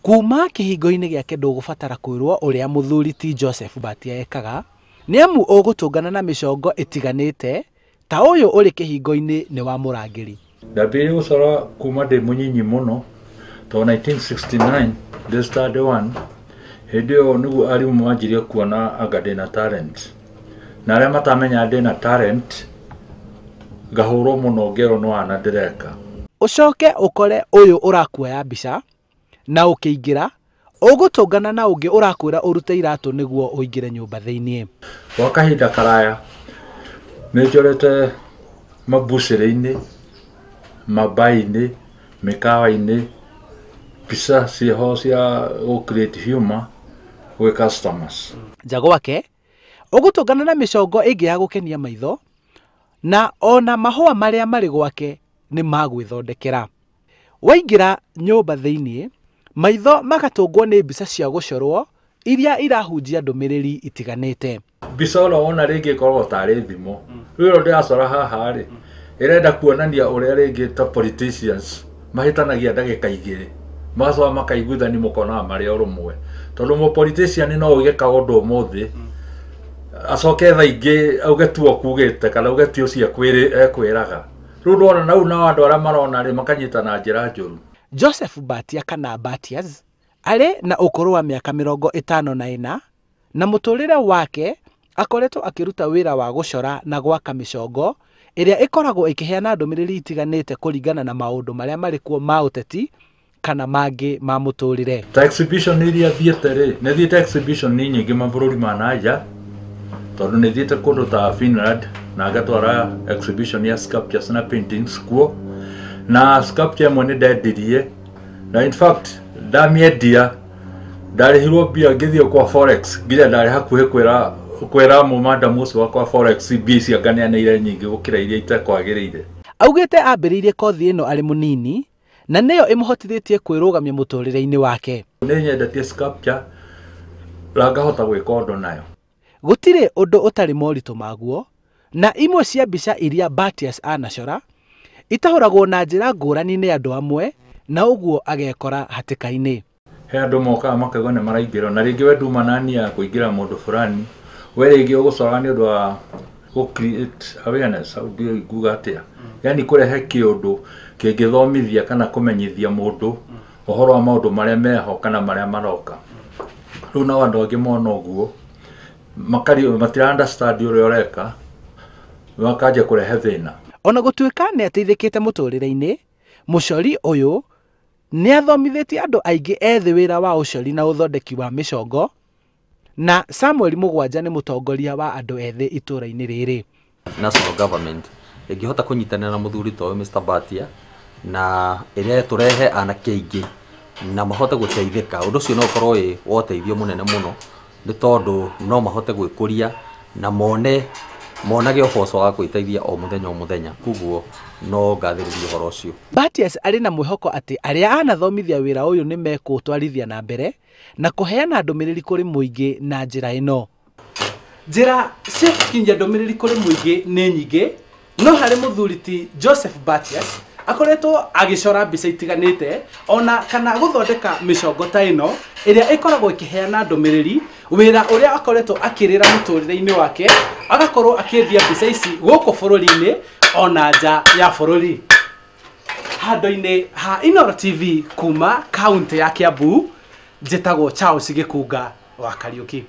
Kuuma kihingo-ini giake ndugubatara kwirwo uria muthuri ti Joseph Mbatia ekaga, niamu ugutungana na micongo itiganite ta uyu uri kihingo-ini ni wa murangiri. Ndambire gucora kuma ndi munyinyi muno to 1969 the start one hindi yo nigu arimu manjirie kuona anga ndina talent na aria matamenya ndina talent ngahurwo muno ngero no ana ndireka. Ucoke ukore uyu urakuoya mbica na ukiingira ugutungana na ungi urakwira urute iratu niguo uingire nyumba thiini. Gwa kahinda karaya ni njorete mabuciri-ini, mabai-ini, mikawa-ini, mbica ciho cia create humor with customers. Njagwake ugutungana na micongo ingi ya gukenia maitho na ona mahua maria mari gwake ni magwithondekera. Waingira nyumba thiini maitho magatungwo ni mbica cia gucorwo iria irahunjia ndumiriri itiganite. Mbica oro ona ringi korwo tari thimo riro ndiracora haha ri irenda kuonania uria ringi ta politicians mahitanagia ndagika igiri magacoka makaiguithani mukona mari orumwe tondu mo politician no uge kaundu umuthi acoke tha ingi auge tu okugite kana auge ti ucio ekwiraga riu ndona nau na andu aria marona ri makanyitana njira njuru. Joseph Mbatia kana Mbatias ari na ukuru wa miaka 54 na muturire wake akoretwo akiruta wira wa gucora na gwaka micongo iria ikoragwo ikiheana ndumiriri itiganite kuringana na maundu maria mari kuo ma uteti kana mangi ma muturire. Ta exhibition iria thiete ri ni thiete exhibition ni nyingi mabururi ma nanja tondu ni thiete kundu ta Finland na ngatwara exhibition ya sculptures na paintings kuo na sculpture imwe ni ndendirie na in fact ndamiendia ndarihirwo mbia ngithio kwa forex nginya ndari hakuhi kwira mumadamu ucio wakwa forex mbia cianganeanire nyingi gukira iria itakwagirire. Augiite ambiriirie kothi ino ari munini na niyo imuhotithitie kwirugamia muturire-ini wake. Ni nyendetie sculpture la ngahota gwika undu nayo. Gutire undu utari moritu maguo na imwe cia mbica iria Mbatias anacora itahuragwo na njira ngurani ni andu amwe na uguo agekora hatika-ini. He andu mokaga makauga ni maraingirwo na ringi we ndumanania kuingira mundu fulani we ringi ugucora ni undu wa go create awareness au ndio iguga atia yani kurehe kiundu kingithomithia kana kumenyithia mundu uhoro wa maundu maria meho kana maria maroka. Riu na andu angi mona uguo makari matira understand uria ureka wakaje kurehe thina. Ona gutuika ni ateithikite muturire-ini mucori uyu ni athomithitie andu aingi ethi wira wa ucori na uthondeki wa micongo na Samuel Mugwanja ni mutongoria wa andu ethi itura-ini riri. National government ingihota kunyitanira na muthuri to Mr. Mbatia na iria turehe anake aingi na mahote guteithika undu ucio no ukorwo wi woteithio munene muno ni tondu no mahote gwikuria na monage uboco wa gwiteithia o muthenya kuguo no ngathiririe horo ucio. Mbatias ari na mwihoko ati aria anathomithia wira uyu ni mekutwarithia na mbere na kuheana ndumiriri kuri muingi na njira ino. Njira cia gukinyia ndumiriri kuri muingi ni nyingi no hari muthuri ti Joseph Mbatias akoretwo agicora mbica itiganite ona kana guthondeka micongo ta ino iria ikoragwo ikiheana ndumiriri wira uria akoretwo akirira muturire-ini wake agakorwo akiendia mbica ici guku bururi-ini ona nja ya bururi. Handu-ini ha Inooro TV kuma kaunti ya Kiambu njitagwo Charles Gikunga wa Kariuki.